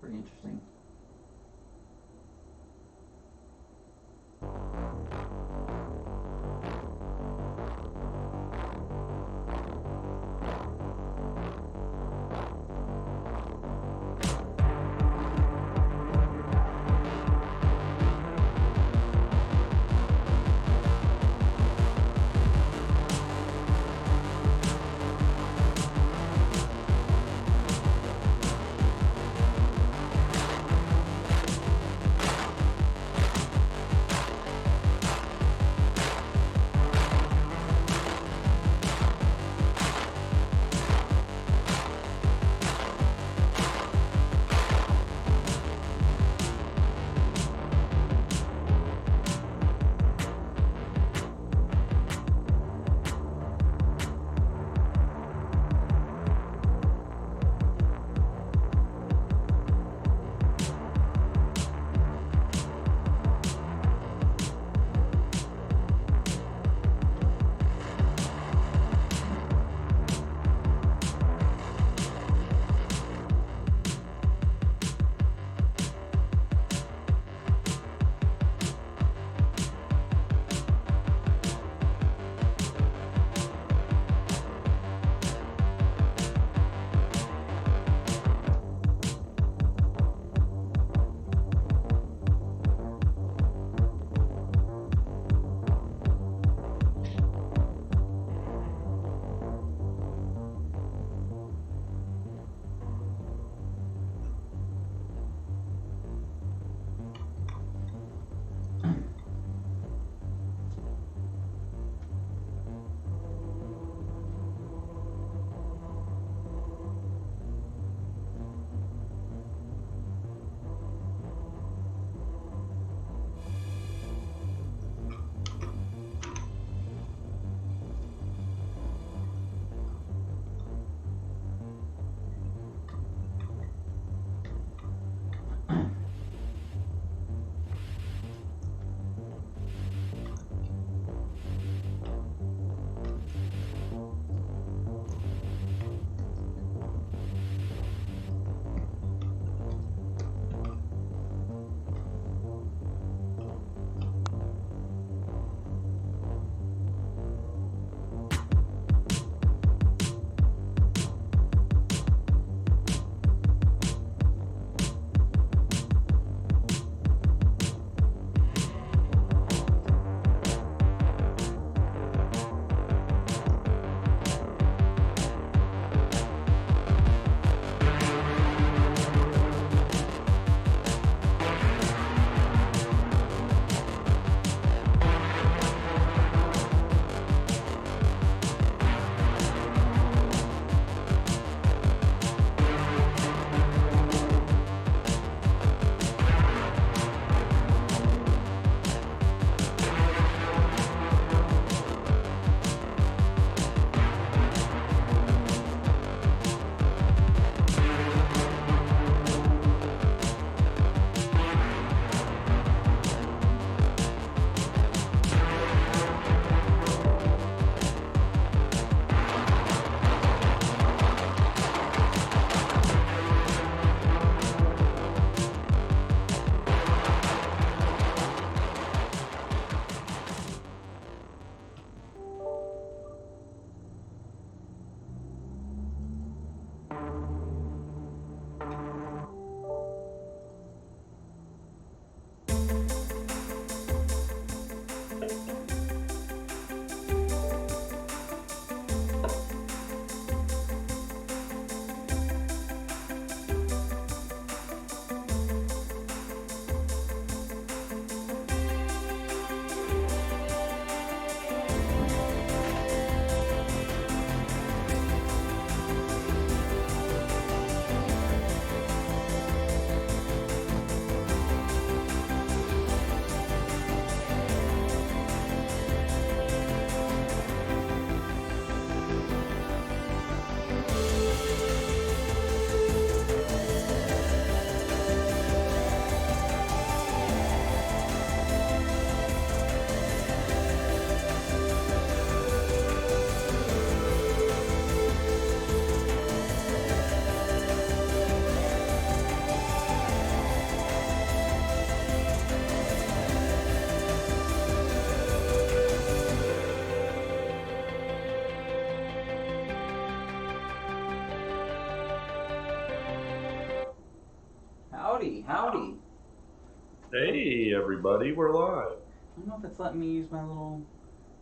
pretty interesting. howdy, howdy. Hey everybody, we're live. I don't know if it's letting me use my little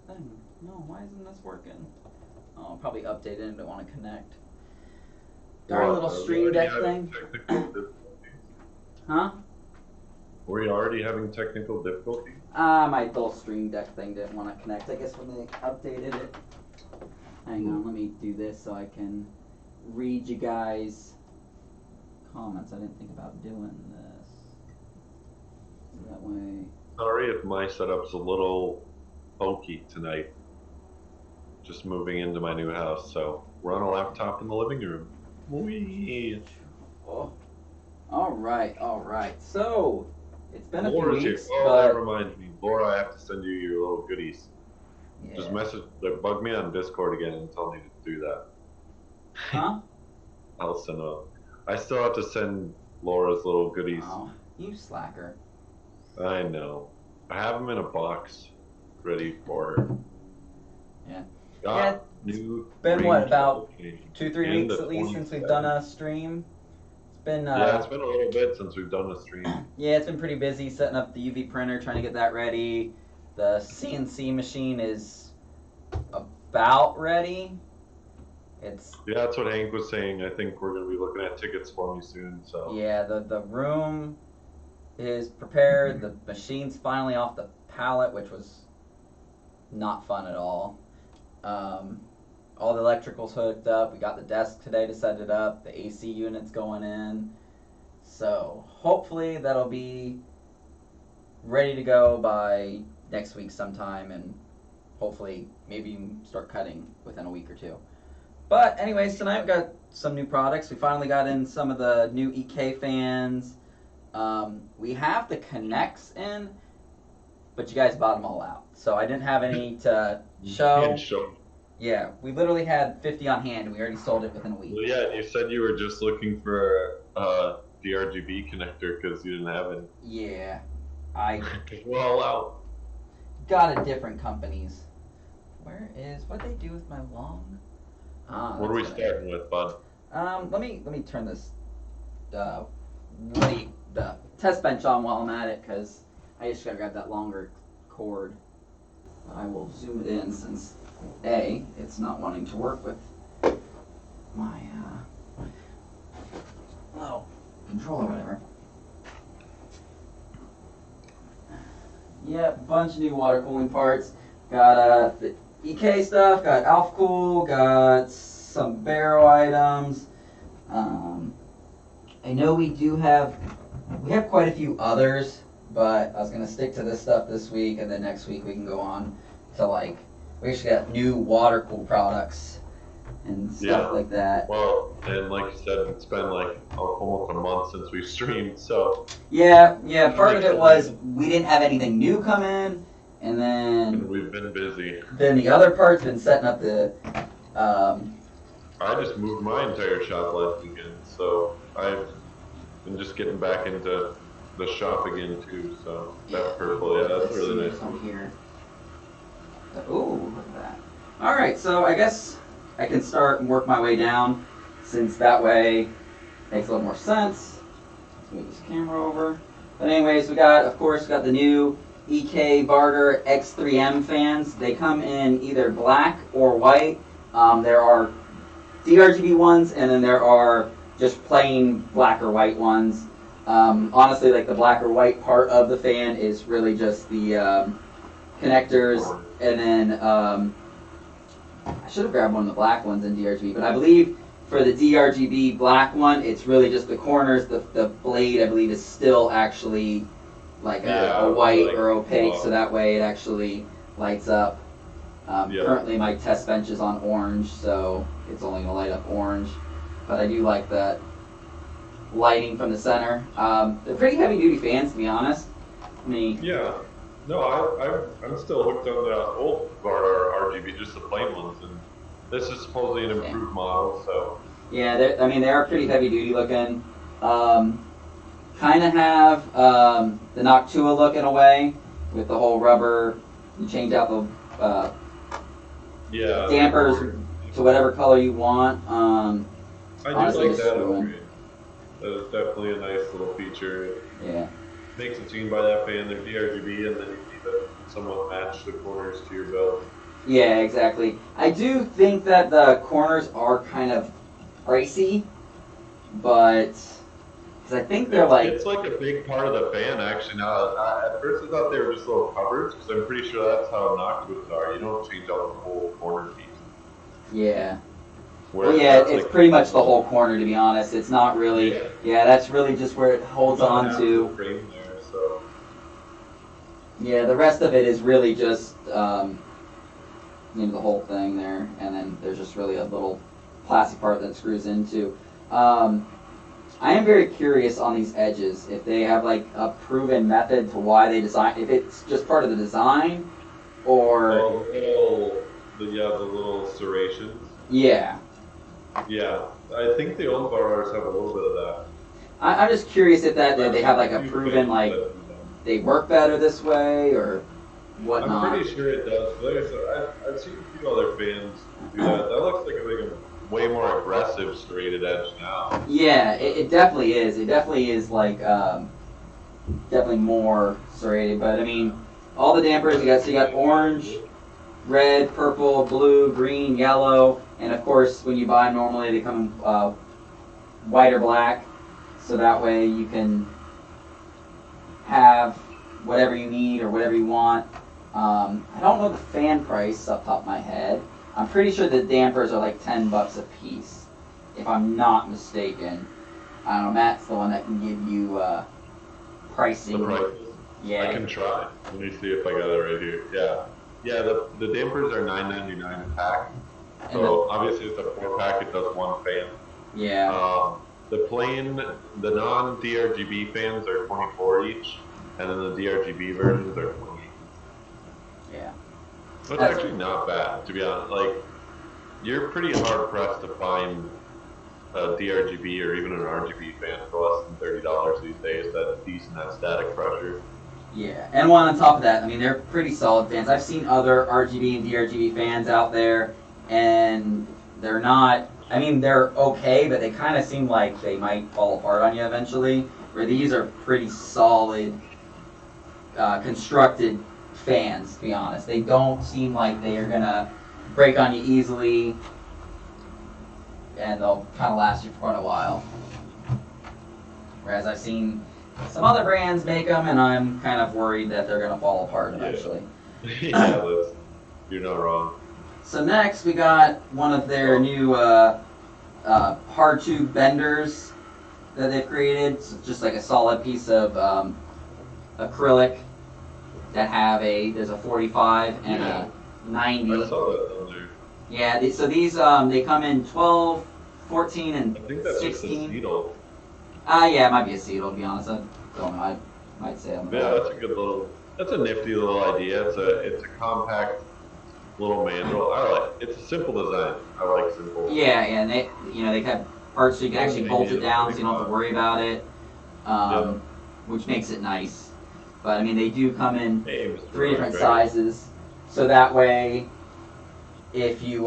thing. No, why isn't this working? Oh, I'll probably update it and don't want to connect. Darn little Are we stream already deck having thing. technical difficulties? Huh? Were we already having technical difficulties? My little stream deck thing didn't want to connect. I guess when they updated it. Hang on, let me do this so I can read you guys' comments. I didn't think about doing this. That way. Sorry if my setup's a little bulky tonight. Just moving into my new house, so we're on a laptop in the living room. Whee! Oh. All right. So, it's been a few Laura's weeks, here. Oh, but that reminds me. Laura, I have to send you your little goodies. yeah. Just bug me on Discord again and tell me to do that. Huh? I'll send them. I still have to send Laura's little goodies. Oh, you slacker. I know. I have them in a box, ready for her. Yeah. Got new. Been what, about application 2-3 in weeks the at least since we've 27. done a stream. It's been Yeah, it's been a little bit since we've done a stream. yeah, it's been pretty busy setting up the UV printer, trying to get that ready. The CNC machine is about ready. It's Yeah, that's what Hank was saying. I think we're gonna be looking at tickets for me soon. So yeah, the room is prepared. The machine's finally off the pallet, which was not fun at all. All the electrical's hooked up. We got the desk today to set it up. The AC unit's going in. So hopefully that'll be ready to go by next week sometime, and hopefully maybe even start cutting within a week or two. But anyways, tonight we got some new products. We finally got in some of the new EK fans. We have the Connects in, but you guys bought them all out. So I didn't have any to show. And show. Yeah, we literally had 50 on hand, and we already sold it within a week. Well, yeah, you said you were just looking for the RGB connector because you didn't have it. Yeah, I We're all out. got a different company's. What'd they do with my long? What are we starting with, bud? Let me turn this the test bench on while I'm at it, because I just gotta grab that longer cord. I will zoom it in since it's not wanting to work with my little controller or whatever. Yeah, bunch of new water cooling parts. Got the EK stuff, got Alpha Cool, got some Barrow items. I know we have quite a few others, but I was gonna stick to this stuff this week, and then next week we can go on to we actually got new water cool products and stuff like that. Well, and like you said, it's been almost a month since we've streamed, so. Yeah. Part of it was we didn't have anything new come in, and then we've been busy. Then the other part's been setting up the. I just moved my entire shop last weekend, so I've been just getting back into the shop again too. So that's purple, yeah, that's really nice. From here. Ooh, look at that. All right, so I guess I can start and work my way down, since that way makes a little more sense. Let's move this camera over. But anyways, of course, got the new EK Barter X3M fans. They come in either black or white. There are DRGB ones, and then there are just plain black or white ones. Honestly, the black or white part of the fan is really just the connectors, and then I should have grabbed one of the black ones in DRGB, but I believe for the DRGB black one, it's really just the corners. The blade, I believe, is still actually a white or opaque, so that way it actually lights up. Currently my test bench is on orange, so it's only going to light up orange, but I do like that lighting from the center. They're pretty heavy duty fans, to be honest. Yeah. No, I'm still hooked on the old Barrow RGB, just the plain ones, and this is supposedly an improved model, so. Yeah, they are pretty heavy duty looking. Kind of have the Noctua look in a way, with the whole rubber. You change out the dampers to whatever color you want. I do like that upgrade. That is definitely a nice little feature. Yeah. Makes it seen by that fan, they're DRGB, and then you need to somewhat match the corners to your build. Yeah, exactly. I do think that the corners are kind of pricey, but because I think they're like, It's like a big part of the fan, actually. Now, at first I thought they were just little covers, because I'm pretty sure that's how noctiludes are. You don't change out the whole corner piece. yeah. Well, Whereas yeah, that's it's like, pretty much the whole corner, to be honest. It's not really. Yeah. Yeah, that's really just where it holds about on half to. the frame there, so. Yeah, the rest of it is really just the whole thing there, and then there's just really a little plastic part that screws into. I am very curious on these edges if they have like a proven method to why they design. If it's just part of the design, or The little serrations. yeah. Yeah, I think the old Barrows have a little bit of that. I'm just curious if that they have like a proven like they work better this way or whatnot. I'm pretty sure it does. Like I said, I've seen a few other fans do that. That looks like a way more aggressive serrated edge now. Yeah, it definitely is. It definitely is like definitely more serrated. But I mean, all the dampers you got orange, red, purple, blue, green, yellow, and of course when you buy them normally they come white or black, so that way you can have whatever you need or whatever you want. I don't know the fan price off the top of my head. I'm pretty sure the dampers are like $10 a piece, if I'm not mistaken. I don't know, Matt's the one that can give you pricing. The price. Yeah. I can try. Let me see if I got it right here. Yeah. Yeah, the dampers are $9.99 a pack. So obviously it's a 4-pack, it does one fan. Yeah. The non-DRGB fans are 24 each, and then the DRGB versions are 20. Yeah. That's actually not bad, to be honest. Like, you're pretty hard pressed to find a DRGB or even an RGB fan for less than $30 these days that's decent at static pressure. Yeah, and one on top of that, I mean, they're pretty solid fans. I've seen other RGB and DRGB fans out there, and they're not, I mean, they're okay, but they kind of seem like they might fall apart on you eventually, where these are pretty solid, constructed fans, to be honest. They don't seem like they are going to break on you easily, and they'll kind of last you for quite a while. Whereas I've seen some other brands make them, and I'm kind of worried that they're going to fall apart eventually. Yeah, you're not wrong. So next we got one of their new hard tube benders that they've created. So just like a solid piece of acrylic that there's a 45 and a 90. I saw that on there. Yeah, so these they come in 12, 14, and I think that's 16. just a needle. Yeah, it might be a seedle, to be honest. I don't know. I might say I'm Yeah, that's a nifty little idea. It's a compact little mandrel. It's a simple design. I like simple. Yeah, and they have parts so you can actually bolt it down so you don't have to worry about it, which makes it nice. But I mean, they do come in 3 different sizes, so that way, if you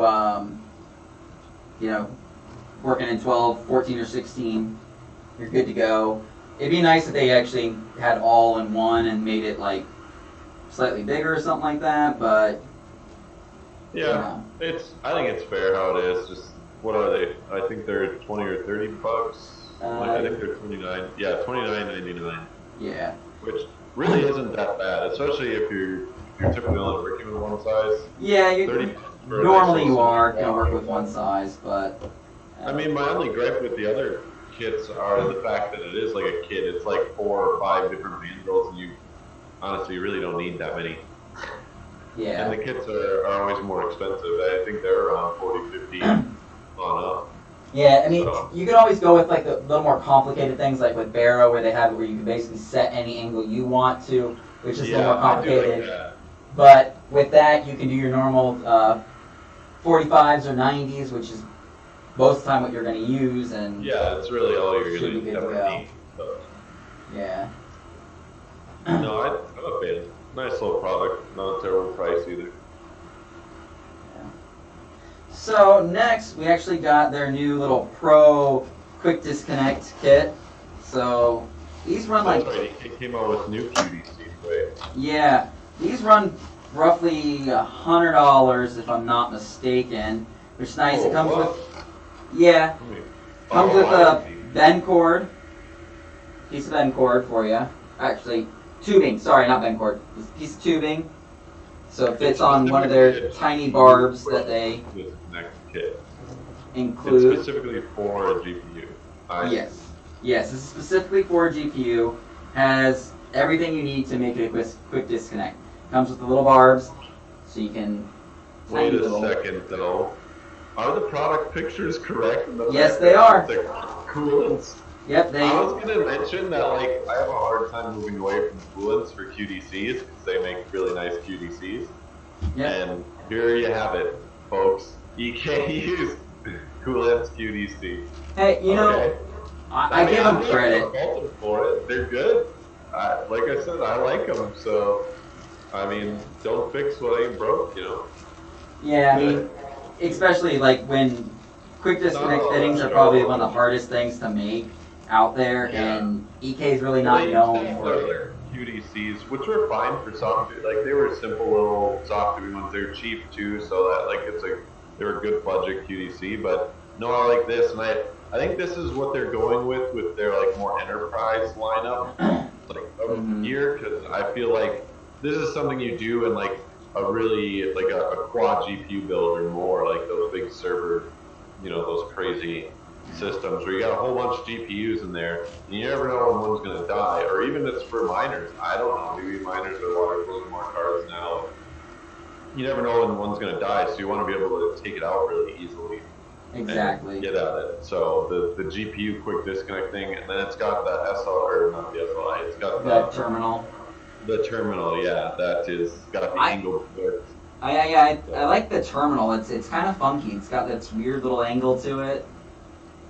working in 12, 14, or 16, you're good to go. It'd be nice if they actually had all in one and made it like slightly bigger or something like that, but yeah, I think it's fair how it is. Just what are they? I think they're $20 or $30. I think they're 29. Yeah, $29.99. Yeah. Which really isn't that bad, especially if you're typically only working with one size. Yeah, normally you are gonna work with one size, but I mean, my only gripe with the other kits are the fact that it is like a kit. It's like 4 or 5 different mandrels, and you honestly really don't need that many. Yeah. And the kits are always more expensive. I think they're around 40, 50 on up. Yeah, I mean, you can always go with like the little more complicated things, like with Barrow, where they have it where you can basically set any angle you want to, which is a little more complicated. I do like that. But with that, you can do your normal 45s or 90s, which is most of the time what you're going to use, and yeah, it's really all you're should be going good to to ever go. need. So. Yeah. No, I'm a fan. Nice little product, not a terrible price either. So next, we actually got their new little Pro quick disconnect kit. So these run like, That's right, it came out with new QDCs, right? yeah, these run roughly $100 if I'm not mistaken, which is nice. It comes with, yeah, comes with a bend cord, piece of bend cord for you. Actually, tubing. Sorry, not bend cord. It's a piece of tubing. So it fits on one of their tiny barbs that they include. It's specifically for a GPU. Yes. Yes, this is specifically for a GPU. Has everything you need to make it a quick disconnect. Comes with the little barbs, so you can. Wait a second, though. Are the product pictures correct? Yes, they are. The coolants. Yep, they. I was gonna mention that, like, I have a hard time moving away from coolants for QDCs because they make really nice QDCs. Yep. And here you have it, folks. You can't use coolants QDC. Hey, you know, I give them credit. I'm not faulted for it. They're good. Like I said, I like them. So, I mean, don't fix what ain't broke, you know. Yeah, I mean, especially like when quick disconnect fittings are probably one of the hardest things to make out there, and EK is really not known for their QDCs, which were fine for soft. Like they were simple little soft ones. They're cheap too, so that like they were a good budget QDC. But no, I like this, and I think this is what they're going with their like more enterprise lineup, like of gear, because I feel like this is something you do in like a really like a quad GPU build or more, like those big server, you know, those crazy systems where you got a whole bunch of GPUs in there, and you never know when one's going to die, or even it's for miners. I don't know, maybe miners are water cooling more cards now. You never know when one's going to die, so you want to be able to take it out really easily. Exactly. And get at it. So the GPU quick disconnect thing, and then it's got the SL, or not the SLI, it's got the terminal. The terminal, yeah, that is got the angle to it. I like the terminal. It's kind of funky. It's got this weird little angle to it.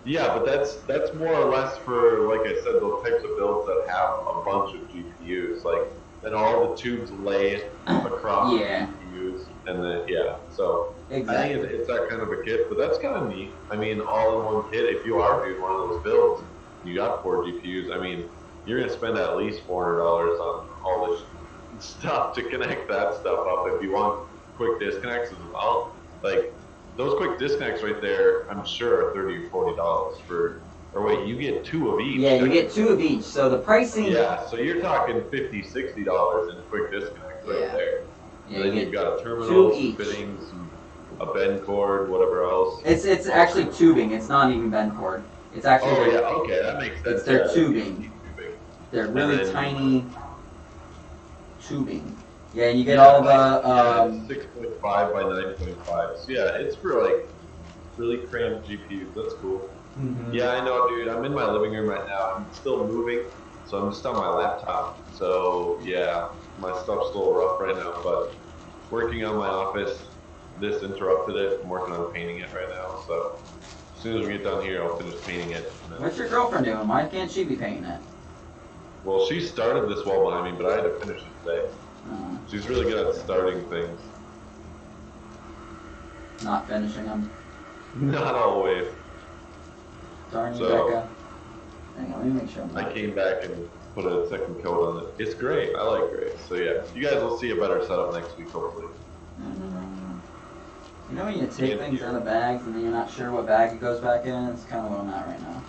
Yeah, but that's more or less for, like I said, those types of builds that have a bunch of GPUs. Like, then all the tubes lay across the GPUs, and then so exactly. I think it's that kind of a kit, but that's kind of neat. I mean, all in one kit. If you are doing one of those builds, you got 4 GPUs. I mean, you're gonna spend at least $400 on all this stuff to connect that stuff up. If you want quick disconnects as well, like those quick disconnects right there, I'm sure are $30 or $40 for. Or wait, you get 2 of each. Yeah, you get 2 of each. So the pricing. Yeah, so you're talking $50, $60 in quick disconnects right there. Yeah, and then you've got a terminal, some fittings, a bend cord, whatever else. It's actually tubing. It's not even bend cord. It's actually. Oh yeah, okay, that makes sense. It's their tubing. They're really tiny tubing. Yeah, and you get all the 6.5 by 9.5. So yeah, it's for like really cramped GPUs. That's cool. Yeah, I know, dude. I'm in my living room right now. I'm still moving, so I'm just on my laptop. So yeah, my stuff's a little rough right now, but working on my office. This interrupted it. I'm working on painting it right now. So as soon as we get done here, I'll finish painting it. What's your girlfriend doing? Why can't she be painting it? Well, she started this wall behind me, but I had to finish it today. She's really good at starting things. Not finishing them. Not always. Darn you, Becca. Hang on, let me make sure. I came back and put a second coat on it. It's great. I like gray. So yeah, you guys will see a better setup next week, hopefully. You know when you take things out of bags and then you're not sure what bag it goes back in? It's kind of what I'm at right now.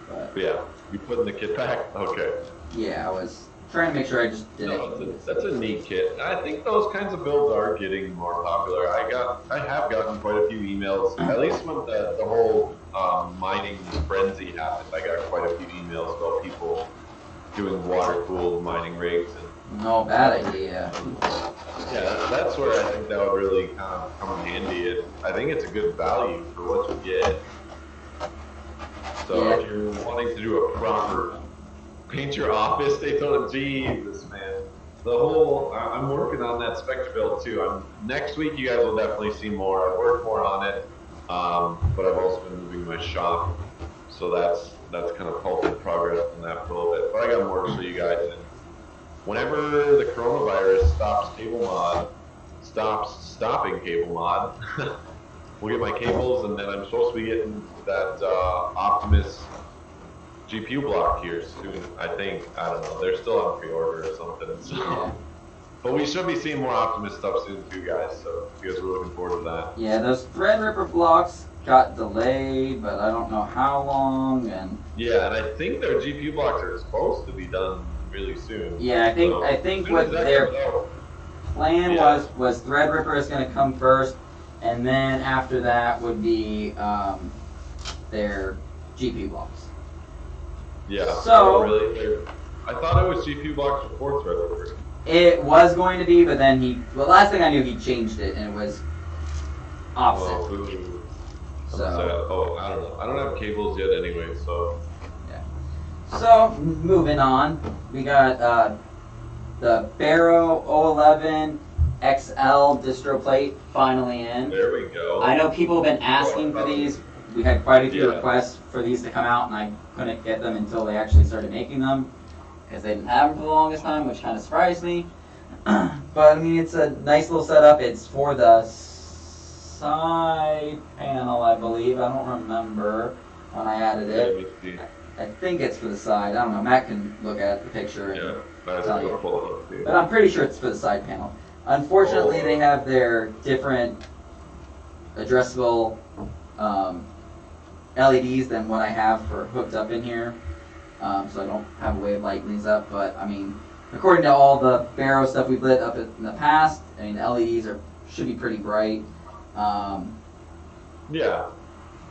But yeah, you putting the kit back? Okay. Yeah, I was trying to make sure I just did it. That's a neat kit. I think those kinds of builds are getting more popular. I have gotten quite a few emails. At least when the whole mining frenzy happened, I got quite a few emails about people doing water-cooled mining rigs. No bad idea. Yeah, that's where I think that would really kind of come in handy. I think it's a good value for what you get. So if you're wanting to do a proper paint your office, Daytona, Jesus, man. I'm working on that Spectre build too. Next week you guys will definitely see more. I've worked more on it, but I've also been moving my shop. So that's kind of halted progress in that for a little bit. But I got more to show you guys. And whenever the coronavirus stopping cable mod, we'll get my cables, and then I'm supposed to be getting that Optimus GPU block here soon. I think. I don't know. They're still on pre-order or something. So. Yeah. But we should be seeing more Optimus stuff soon too, guys. So you guys are looking forward to that. Yeah, those Threadripper blocks got delayed, but I don't know how long. And yeah, and I think their GPU blocks are supposed to be done really soon. yeah, I think what their plan was Threadripper is going to come first, and then after that would be their GPU blocks. Yeah. So really, I thought it was GPU blocks before Threadripper. It was going to be, but then last thing I knew, he changed it, and it was opposite. Oh, I don't know. I don't have cables yet anyway, so. Yeah. So, moving on, we got the Barrow 011 XL distro plate finally in. There we go. I know people have been asking for these. We had quite a few requests for these to come out, and I couldn't get them until they actually started making them, because they didn't have them for the longest time, which kind of surprised me. But I mean, it's a nice little setup. It's for the side panel, I believe. I don't remember when I added it. I think it's for the side. I don't know. Matt can look at the picture and tell you. But I'm pretty sure it's for the side panel. Unfortunately, they have their different addressable LEDs than what I have for hooked up in here. So I don't have a way of lighting these up, but I mean, according to all the Barrow stuff we've lit up in the past, I mean, the LEDs should be pretty bright. Yeah,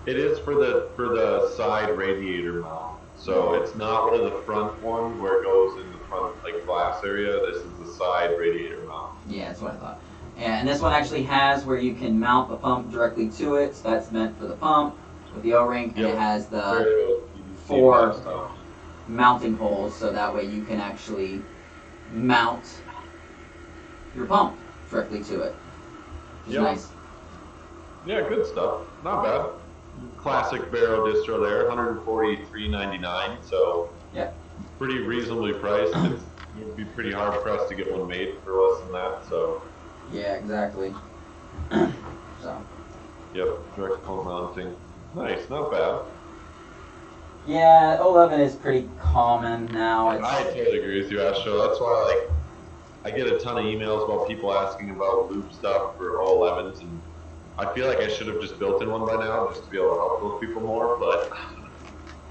it is for the side radiator mount. So it's not one of the front ones where it goes in the front like glass area. This is the side radiator mount. Yeah, that's what I thought. And this one actually has where you can mount the pump directly to it. So that's meant for the pump with the O-ring, and it has the 4 mounting holes, so that way you can actually mount your pump directly to it, which is nice. Yeah, good stuff. Not bad. Classic Barrow distro there, $143.99. So pretty reasonably priced. You'd be pretty hard pressed to get one made for less than that. So yeah, exactly. So yep, direct pump mounting. Nice, not bad. Yeah, 011 is pretty common now. I totally agree with you, Astro. That's why I get a ton of emails about people asking about loop stuff for 011s, and I feel like I should have just built in one by now just to be able to help those people more, but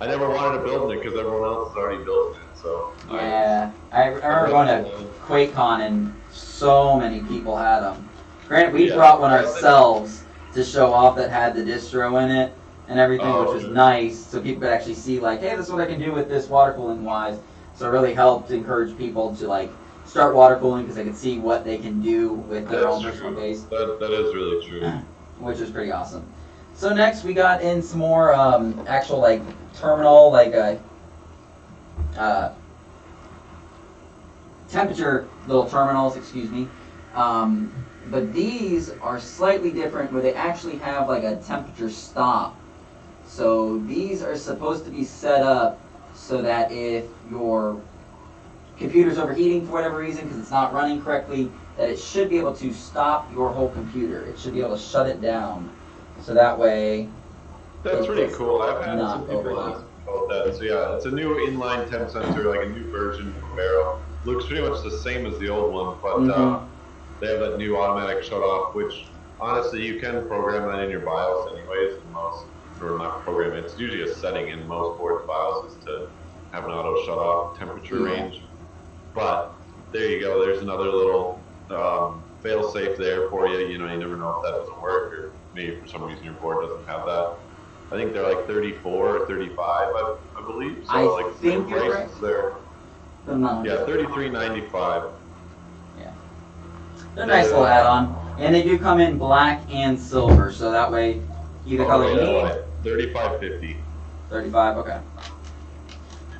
I never wanted to build it because everyone else has already built it. So yeah, I remember going to QuakeCon and so many people had them. Granted, we brought one ourselves to show off that had the distro in it and everything, which was nice, so people could actually see like, hey, this is what I can do with this water cooling wise. So it really helped encourage people to like start water cooling because they could see what they can do with their own personal base. That is really true. Which is pretty awesome. So next we got in some more actual like terminal, like temperature little terminals, excuse me. But these are slightly different where they actually have like a temperature stop. So these are supposed to be set up so that if your computer's overheating for whatever reason because it's not running correctly, that it should be able to stop your whole computer. It should be able to shut it down. So that way... That's pretty cool. I've had some people ask about that. So yeah, it's a new inline temp sensor, like a new version from Barrow. Looks pretty much the same as the old one, but they have that new automatic shut off, which honestly you can program that in your BIOS anyways. Or not program, it's usually a setting in most board BIOS is to have an auto shut off temperature range. But there you go, there's another little fail safe there for you. You know, you never know if that doesn't work, or maybe for some reason your board doesn't have that. I think they're like 34 or 35, I believe. So I think you're right. Yeah, $33.95. Yeah, they're a nice little add-on, and they do come in black and silver, so that way either color you need. $35.50. 35, okay.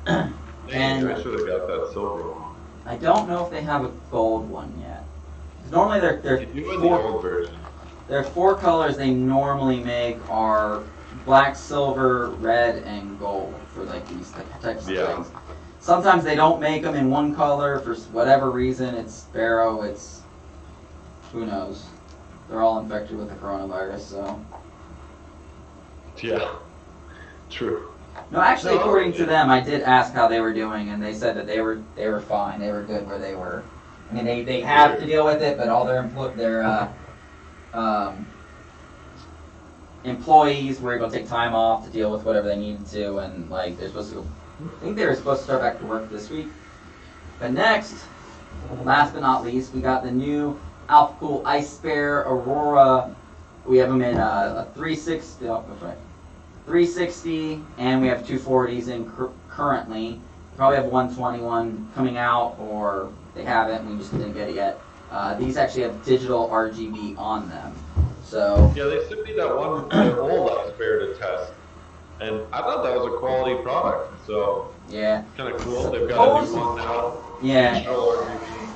And I should have got that silver one. I don't know if they have a gold one yet. Normally they're the old version. Their 4 colors they normally make are black, silver, red, and gold for like these types of things. Sometimes they don't make them in one color for whatever reason. It's Barrow. It's who knows. They're all infected with the coronavirus, so. Yeah, true. No, actually, No, according to them, I did ask how they were doing, and they said that they were fine. They were good where they were. I mean, they have to deal with it, but all their um, employees were able to take time off to deal with whatever they needed to, and like they're supposed to go. I think they were supposed to start back to work this week. But next, last but not least, we got the new Alphacool Ice Bear Aurora. We have them in a 360. Oh, that's right. 360, and we have 240s in currently. Probably have 121 coming out, or they haven't. We just didn't get it yet. These actually have digital RGB on them. So Yeah, they sent me that one, the old Ice Bear to test, and I thought that was a quality product. So yeah, kind of cool. They've got a new one now. Yeah, Digital RGB.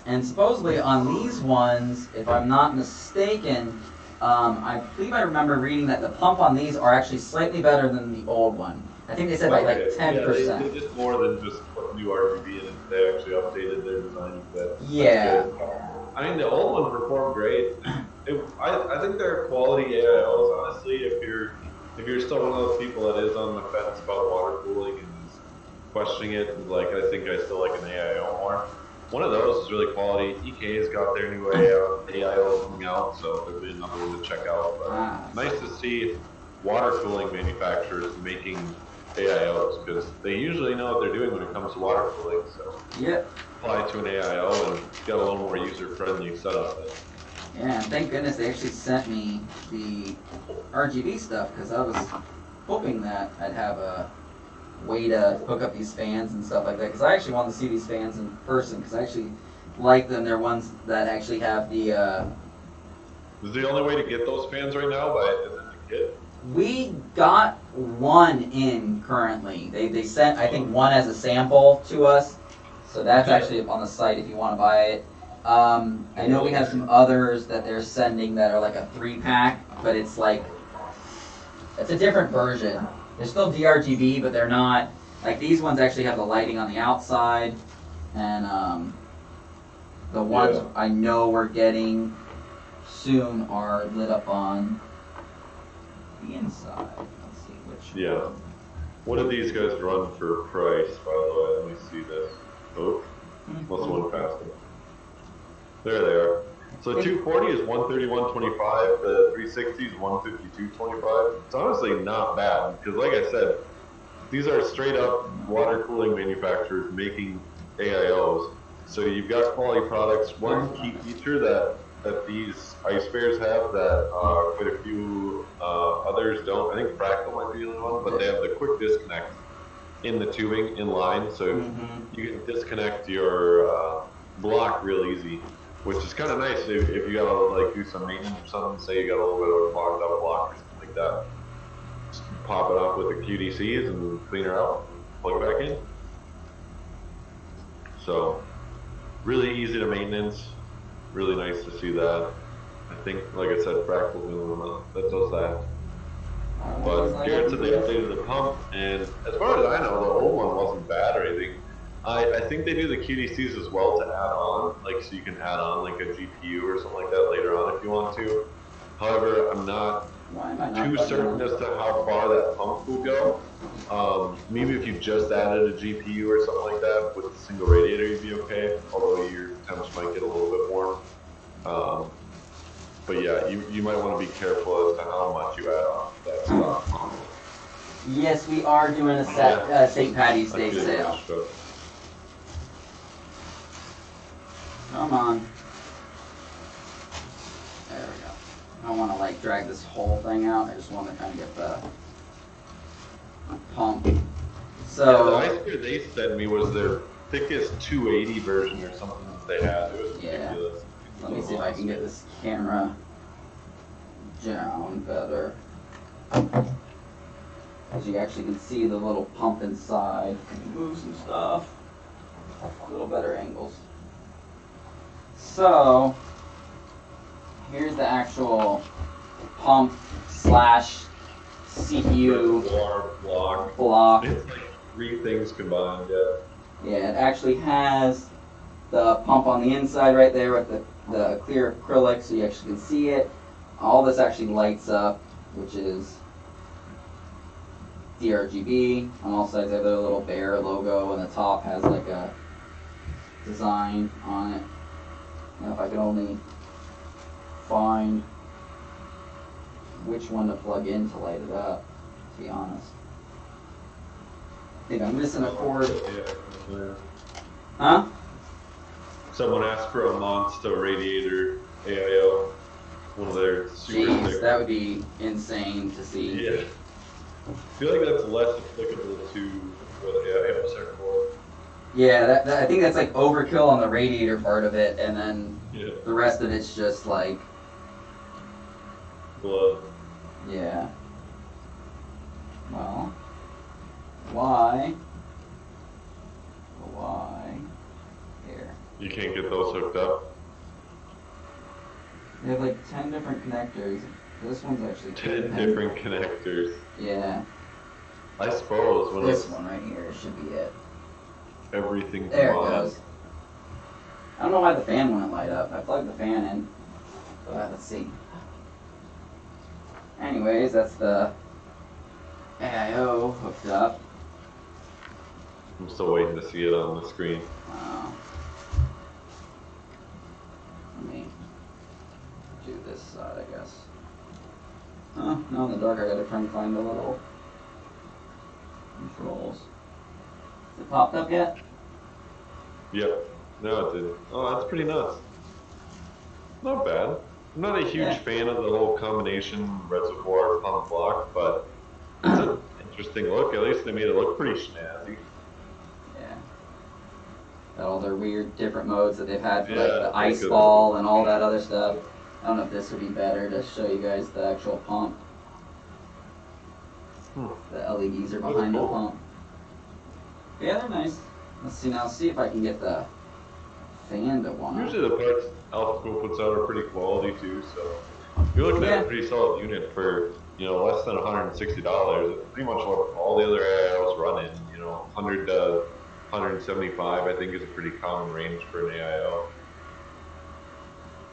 and supposedly on these ones, if I'm not mistaken, I believe I remember reading that the pump on these are actually slightly better than the old one. I think they said by like 10%. Yeah, they did more than just put new RGB in it. They actually updated their design a bit. Yeah. I mean, the old one performed great. I think they're quality AIOs. Honestly, if you're still one of those people that is on the fence about water cooling and is questioning it, like I think I still like an AIO more. One of those is really quality. EK's got their new AIO coming out, so there'll be another one to check out. But nice to see water cooling manufacturers making AIOs, because they usually know what they're doing when it comes to water cooling. So Yep. apply to an AIO and get a little more user-friendly setup. Yeah, and thank goodness they actually sent me the RGB stuff, because I was hoping that I'd have a way to hook up these fans and stuff like that, because I actually want to see these fans in person, because I actually like them. They're ones that actually have the Is the only way to get those fans right now by the kit? we got one in currently. They sent, I think, one as a sample to us, so that's actually on the site if you want to buy it. I know we have some others that they're sending that are like a 3-pack, but it's like, it's a different version. They're still DRGB, but they're not, like these ones actually have the lighting on the outside, and the ones I know we're getting soon are lit up on the inside. Let's see which Yeah. What did these guys run for price, by the way? Let me see this. Oh, must have went past them. There they are. So 240 is 131.25. The 360 is 152.25. It's honestly not bad, because like I said, these are straight up water cooling manufacturers making AIOs. So you've got quality products. One key feature that these ice bears have that quite a few others don't. I think Fractal might be the only one, but they have the quick disconnect in the tubing in line, so you can disconnect your block real easy, which is kind of nice if you gotta like do some maintenance or something. Say you got a little bit of a clogged up block or something like that, just pop it off with the QDCs and clean her out, plug it back in. So really easy to maintenance. Really nice to see that. I think, like I said, Fractal's the only one that does that. But Garrett said they updated the pump, and as far as I know, the old one wasn't bad or anything. I think they do the QDCs as well to add on, like so you can add on like a GPU or something like that later on if you want to. However, I'm not too certain as to how far that pump will go. Maybe if you just added a GPU or something like that with a single radiator, you'd be okay. Although your temps might get a little bit warm. But yeah, you might want to be careful as to how much you add on that stuff. Yes, we are doing a St. Patty's Day sale. Come on. There we go. I don't want to like drag this whole thing out. I just want to kind of get the pump. So yeah, the ice bear they sent me was their thickest 280 version or something that they had. It was ridiculous. Let me see if I can get this camera down better. As you actually can see the little pump inside. Move some stuff. A little better angles. So, here's the actual pump slash CPU block. It's like 3 things combined, yeah. Yeah, it actually has the pump on the inside right there with the clear acrylic so you actually can see it. All this actually lights up, which is DRGB. On all sides, they have their little bear logo, and the top has like a design on it. Now, if I could only find which one to plug in to light it up, to be honest. I think I'm missing a cord. Yeah. Huh? Someone asked for a Monster Radiator AIO. One of their super Jeez, thick. that would be insane to see. Yeah. I feel like that's less applicable to what AIOs are for. Yeah, that I think that's like overkill on the radiator part of it, and then Yeah. the rest of it's just like, Blood. yeah. Well, why? Here. You can't get those hooked up. They have like 10 different connectors. This one's actually 10 different connectors. Yeah. I suppose when This it's one right here should be it. everything There it combined. goes. I don't know why the fan wouldn't light up. I plugged the fan in. But let's see. Anyways, that's the AIO hooked up. I'm still waiting to see it on the screen. Let me do this side, I guess. Oh, no, in the dark I gotta try and find the little controls. Is it popped up yet? Yep. No, it didn't. Oh, that's pretty nuts. Not bad. I'm not a huge fan of the whole combination reservoir pump block, but it's an interesting look. At least they made it look pretty snazzy. Yeah. Got all their weird different modes that they've had for like Yeah, the ice good. ball and all that other stuff. I don't know if this would be better to show you guys the actual pump. The LEDs are behind the cool. pump. Yeah, they're nice. Let's see now. See if I can get the fan to one. Usually the parts Alpha puts out are pretty quality too, so you're looking at a pretty solid unit for, less than $160. Pretty much what all the other AIOs run in, 100 to 175 I think is a pretty common range for an AIO.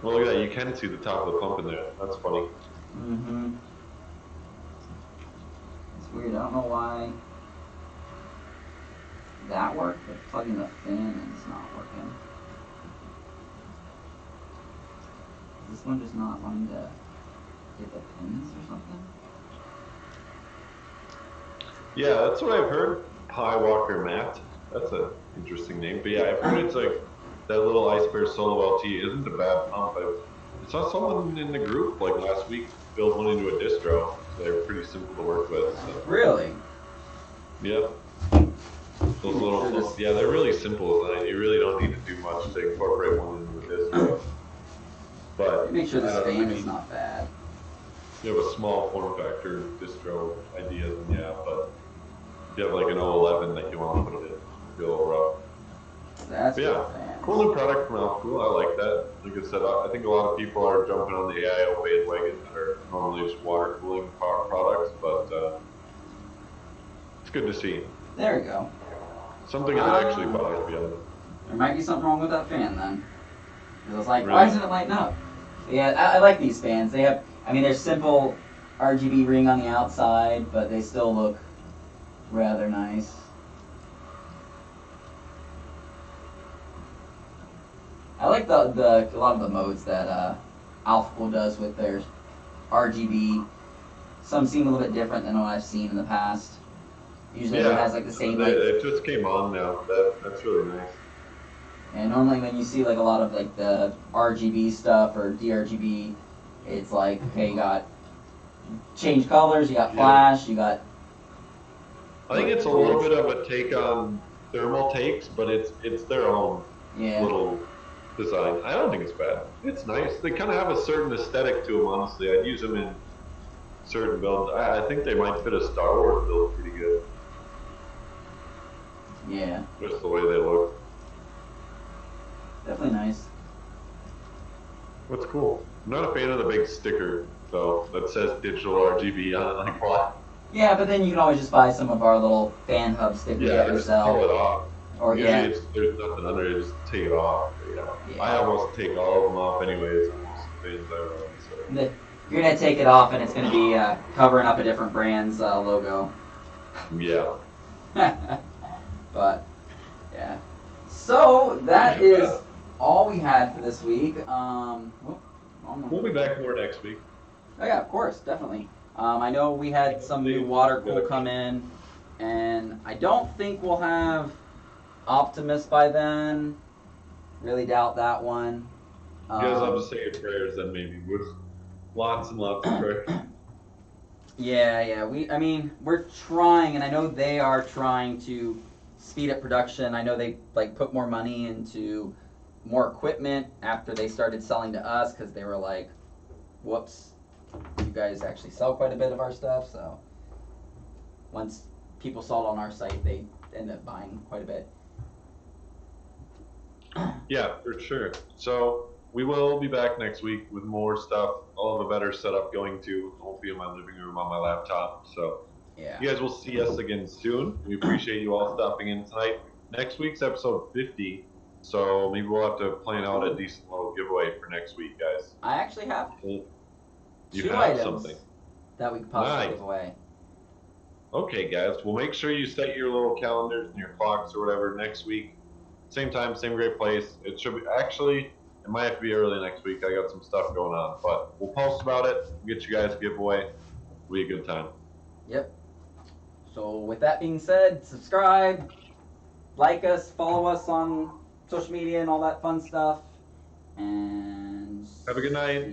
Well, look at that, you can see the top of the pump in there. That's funny. Mm-hmm. It's weird. I don't know why that worked, but plugging the fan in is not working. Is this one just not wanting to get the pins or something? Yeah, that's what I've heard. Pie Walker Matt. That's an interesting name. But yeah, I've heard it's like that little Ice Bear Solo LT isn't a bad pump. I saw someone in the group like last week build one into a distro. They're pretty simple to work with. So. Really? Yeah. Those little, yeah, they're really simple. You really don't need to do much to incorporate one into a distro. But Make sure this fan is not bad. You have a small form factor distro idea, then yeah, but if you have like an 011 that you want to put it in, it'd be a little rough. That's But yeah, cool new product from Alpha. I like that. Like I said, I think a lot of people are jumping on the AIO bandwagon that are normally just water cooling products, but it's good to see. There we go. Something that actually bothers me. There might be something wrong with that fan then. Because I was like, Really? why isn't it lighting up? Yeah, I like these fans. They have, they're simple RGB ring on the outside, but they still look rather nice. I like a lot of the modes that Alpha does with their RGB. Some seem a little bit different than what I've seen in the past. Usually it has like the same It just came on now. That's really nice. And normally when you see like a lot of like the RGB stuff or DRGB, it's like, okay, you got change colors, you got flash, you got... I think it's a little bit of a take on thermal takes, but it's their own little design. I don't think it's bad. It's nice. They kind of have a certain aesthetic to them, honestly. I'd use them in certain builds. I think they might fit a Star Wars build pretty good. Yeah. Just the way they look. Definitely nice. What's cool? I'm not a fan of the big sticker, though, that says digital RGB on it. Like, what? Yeah, but then you can always just buy some of our little fan hub stickers Yeah, just yourself. pull it off. Or Usually there's nothing under it, just take it off. I almost take all of them off anyways. Most things I run, so. You're gonna take it off and it's gonna be covering up a different brand's logo. Yeah. But yeah. So that is all we had for this week. We'll be back more next week. Oh yeah, of course, definitely. I know we had some new water cool come in, and I don't think we'll have Optimus by then. Really doubt that one. You guys have to say your prayers then, maybe, with lots and lots of prayers. Yeah. We're trying, and I know they are trying to speed up production. I know they put more money into more equipment after they started selling to us because they were like, "Whoops, you guys actually sell quite a bit of our stuff." So once people saw it on our site, they ended up buying quite a bit. Yeah, for sure. So we will be back next week with more stuff. I'll have a better setup going to. I won't be in my living room on my laptop. So Yeah. you guys will see us again soon. We appreciate you all stopping in tonight. Next week's episode 50. So maybe we'll have to plan out a decent little giveaway for next week, guys. I actually have You two have items something that we could possibly Nice. give away. Okay, guys. Well, make sure you set your little calendars and your clocks or whatever next week. Same time, same great place. It should be actually. It might have to be early next week. I got some stuff going on, but we'll post about it. We'll get you guys a giveaway. It'll be a good time. Yep. So with that being said, subscribe, like us, follow us on social media and all that fun stuff. And Have a good night.